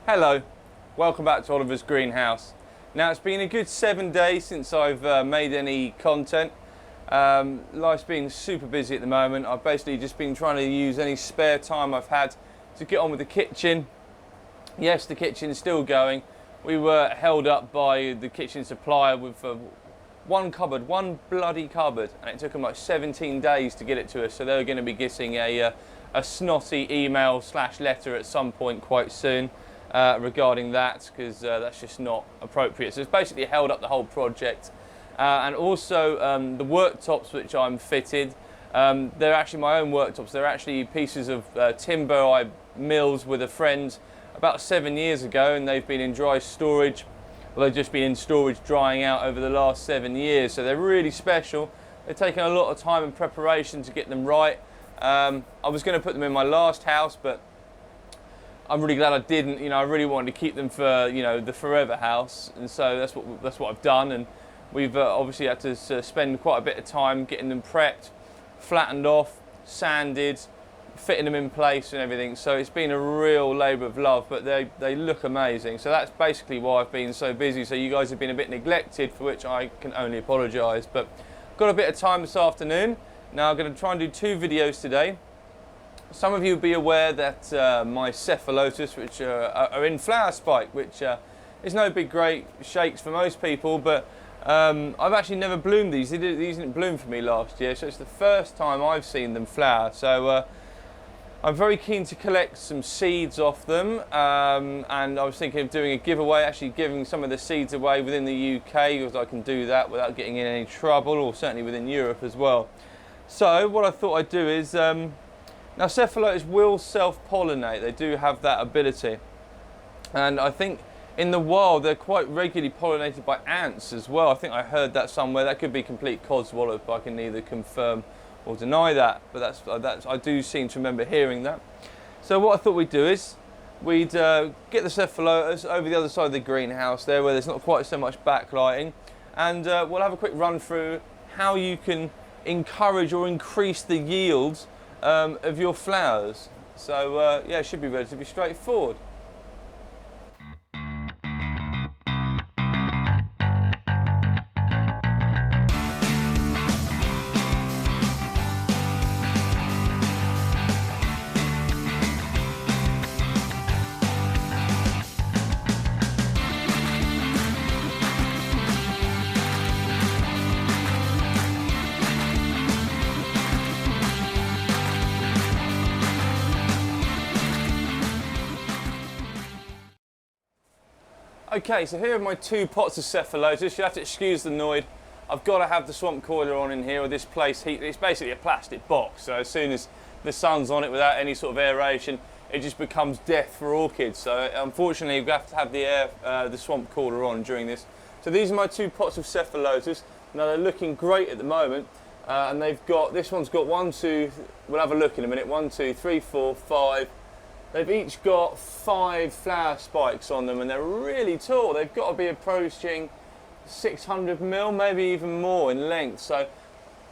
Hello, welcome back to Oliver's Greenhouse. Now it's been a good 7 days since I've made any content. Life's been super busy at the moment. I've basically just been trying to use any spare time I've had to get on with the kitchen. Yes, the kitchen is still going. We were held up by the kitchen supplier with one bloody cupboard, and it took them like 17 days to get it to us, so they're going to be getting a snotty email / letter at some point quite soon. Regarding that, because that's just not appropriate. So it's basically held up the whole project. And also the worktops which I'm fitted, they're actually my own worktops. They're actually pieces of timber I milled with a friend about 7 years ago, and they've been in dry storage. Well, they've just been in storage drying out over the last 7 years, so they're really special. They've taken a lot of time and preparation to get them right. I was going to put them in my last house, but I'm really glad I didn't. You know, I really wanted to keep them for, you know, the forever house, and so that's what I've done. And we've obviously had to spend quite a bit of time getting them prepped, flattened off, sanded, fitting them in place and everything. So it's been a real labour of love, but they look amazing. So that's basically why I've been so busy. So you guys have been a bit neglected, for which I can only apologise. But got a bit of time this afternoon. Now I'm going to try and do 2 videos today. Some of you will be aware that my Cephalotus, which are in flower spike, which is no big great shakes for most people, but I've actually never bloomed these. These didn't bloom for me last year, so it's the first time I've seen them flower. So I'm very keen to collect some seeds off them, and I was thinking of doing a giveaway, actually giving some of the seeds away within the UK, because I can do that without getting in any trouble, or certainly within Europe as well. So what I thought I'd do is, now Cephalotus will self-pollinate. They do have that ability, and I think in the wild they're quite regularly pollinated by ants as well. I think I heard that somewhere. That could be complete codswallop, but I can neither confirm or deny that. But that's I do seem to remember hearing that. So what I thought we'd do is we'd get the Cephalotus over the other side of the greenhouse there, where there's not quite so much backlighting, and we'll have a quick run through how you can encourage or increase the yields of your flowers. So yeah, it should be relatively straightforward. Okay, so here are my 2 pots of Cephalotus. You have to excuse the noise. I've got to have the swamp coiler on in here, or this place heat. It's basically a plastic box, so as soon as the sun's on it without any sort of aeration, it just becomes death for orchids. So unfortunately, we have to have the swamp cooler on during this. So these are my 2 pots of Cephalotus. Now they're looking great at the moment, and they've got, this one's got 1, 2. We'll have a look in a minute. 1, 2, 3, 4, 5. They've each got 5 flower spikes on them, and they're really tall. They've got to be approaching 600 mil, maybe even more in length. So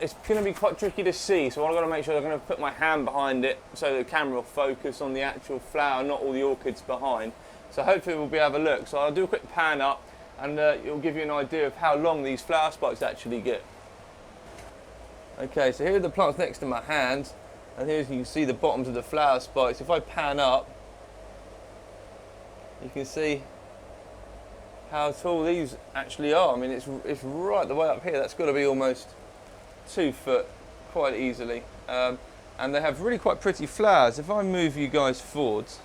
it's going to be quite tricky to see. So I've got to make sure I'm going to put my hand behind it so the camera will focus on the actual flower, not all the orchids behind. So hopefully we'll be able to look. So I'll do a quick pan up, and it'll give you an idea of how long these flower spikes actually get. Okay, so here are the plants next to my hand. And here you can see the bottoms of the flower spikes. If I pan up, you can see how tall these actually are. I mean, it's right the way up here. That's got to be almost 2 foot quite easily. And they have really quite pretty flowers. If I move you guys forwards,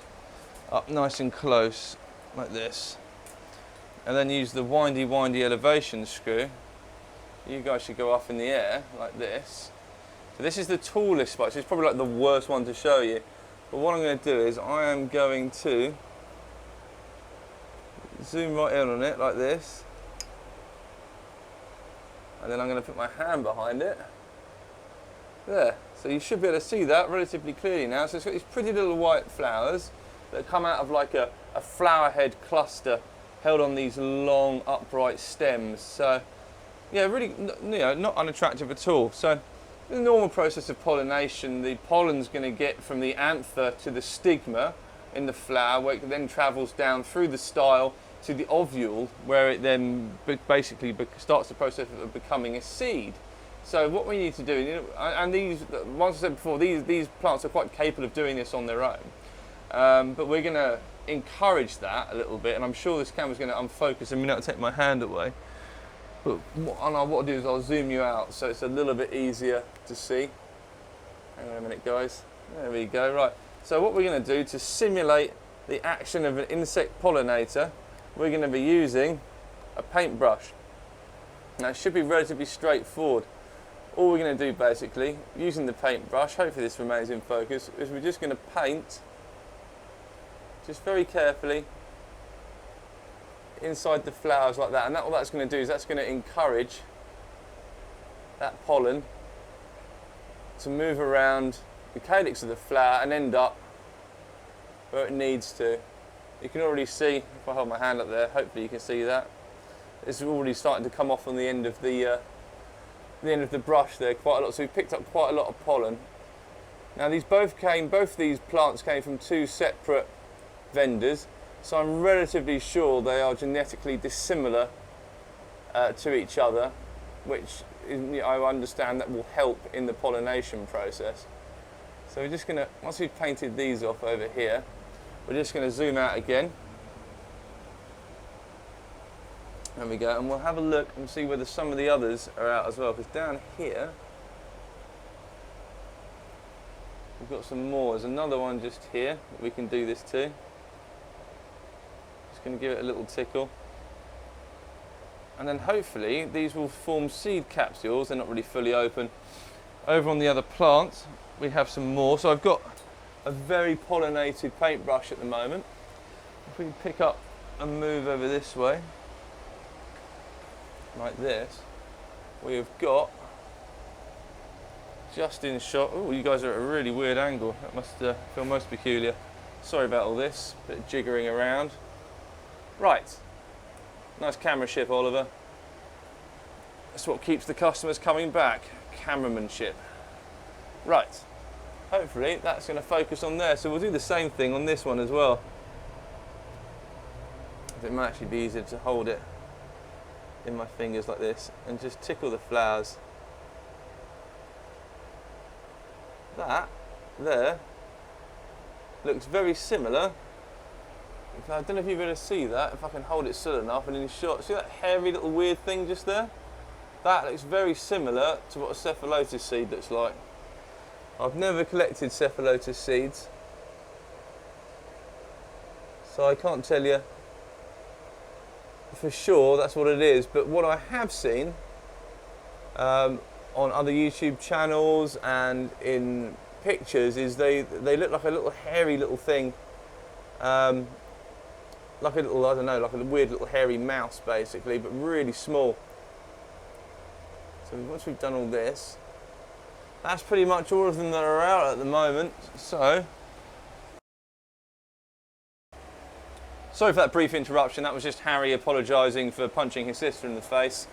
up nice and close, like this, and then use the windy elevation screw, you guys should go up in the air like this. So this is the tallest spike, so it's probably like the worst one to show you. But what I'm going to do is I am going to zoom right in on it like this. And then I'm going to put my hand behind it. There. So you should be able to see that relatively clearly now. So it's got these pretty little white flowers that come out of like a flower head cluster held on these long upright stems. So yeah, really, you know, not unattractive at all. So the normal process of pollination, the pollen's going to get from the anther to the stigma, in the flower, where it then travels down through the style to the ovule, where it then basically starts the process of becoming a seed. So what we need to do, and these, once I said before, these plants are quite capable of doing this on their own, but we're going to encourage that a little bit, and I'm sure this camera's going to unfocus a minute. I'll take my hand away, but what I'll do is I'll zoom you out so it's a little bit easier to see. Hang on a minute, guys. There we go. Right, so what we're going to do to simulate the action of an insect pollinator, we're going to be using a paintbrush. Now it should be relatively straightforward. All we're going to do basically, using the paintbrush, hopefully this remains in focus, is we're just going to paint, just very carefully, inside the flowers like that. And what that's going to do is that's going to encourage that pollen to move around the calyx of the flower and end up where it needs to. You can already see, if I hold my hand up there, hopefully you can see that. It's already starting to come off on the end of the brush there quite a lot. So we picked up quite a lot of pollen. Now both these plants came from two separate vendors, so I'm relatively sure they are genetically dissimilar to each other, which I understand that will help in the pollination process. So we're just going to, once we've painted these off over here, we're just going to zoom out again. There we go, and we'll have a look and see whether some of the others are out as well, because down here we've got some more. There's another one just here that we can do this to. Just going to give it a little tickle. And then hopefully these will form seed capsules. They're not really fully open. Over on the other plant we have some more. So I've got a very pollinated paintbrush at the moment. If we pick up and move over this way, like this, we have got, just in shot, oh, you guys are at a really weird angle. That must feel most peculiar. Sorry about all this, bit of jiggering around. Right, nice camera ship, Oliver. That's what keeps the customers coming back, cameramanship. Right, hopefully that's going to focus on there. So we'll do the same thing on this one as well. It might actually be easier to hold it in my fingers like this and just tickle the flowers. That there looks very similar. I don't know if you're going to see that, if I can hold it still enough and in shot. See that hairy little weird thing just there? That looks very similar to what a Cephalotus seed looks like. I've never collected Cephalotus seeds, so I can't tell you for sure that's what it is, but what I have seen on other YouTube channels and in pictures is they look like a little hairy little thing, like a little, I don't know, like a weird little hairy mouse basically, but really small. So once we've done all this, that's pretty much all of them that are out at the moment. So sorry for that brief interruption. That was just Harry apologising for punching his sister in the face.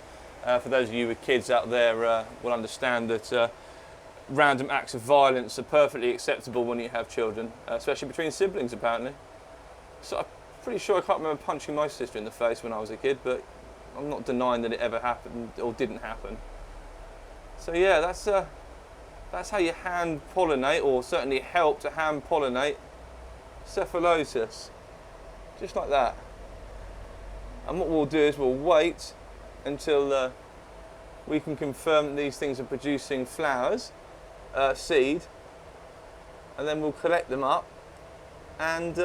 For those of you with kids out there will understand that random acts of violence are perfectly acceptable when you have children, especially between siblings apparently. So I'm pretty sure I can't remember punching my sister in the face when I was a kid, but I'm not denying that it ever happened or didn't happen. So yeah, that's how you hand pollinate, or certainly help to hand pollinate Cephalotus. Just like that. And what we'll do is we'll wait until we can confirm that these things are producing flowers, seed, and then we'll collect them up and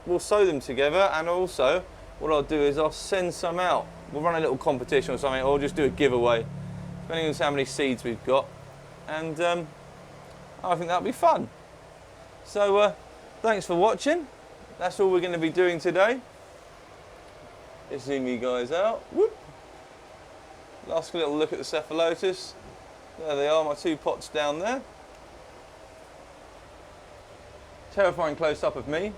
we'll sow them together. And also what I'll do is I'll send some out. We'll run a little competition or something, or just do a giveaway, depending on how many seeds we've got. And I think that'll be fun. So thanks for watching. That's all we're going to be doing today. Let's zoom you guys out. Whoop. Last little look at the Cephalotus. There they are, my two pots down there. Terrifying close up of me.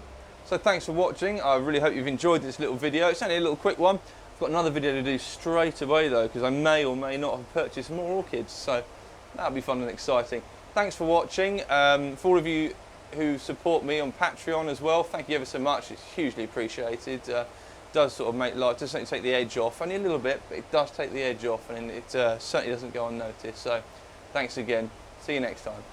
So thanks for watching. I really hope you've enjoyed this little video. It's only a little quick one. I've got another video to do straight away though, because I may or may not have purchased more orchids. So that'll be fun and exciting. Thanks for watching. For all of you who support me on Patreon as well. Thank you ever so much. It's hugely appreciated. Does sort of make life, doesn't take the edge off, only a little bit, but it does take the edge off, and it certainly doesn't go unnoticed. So thanks again. See you next time.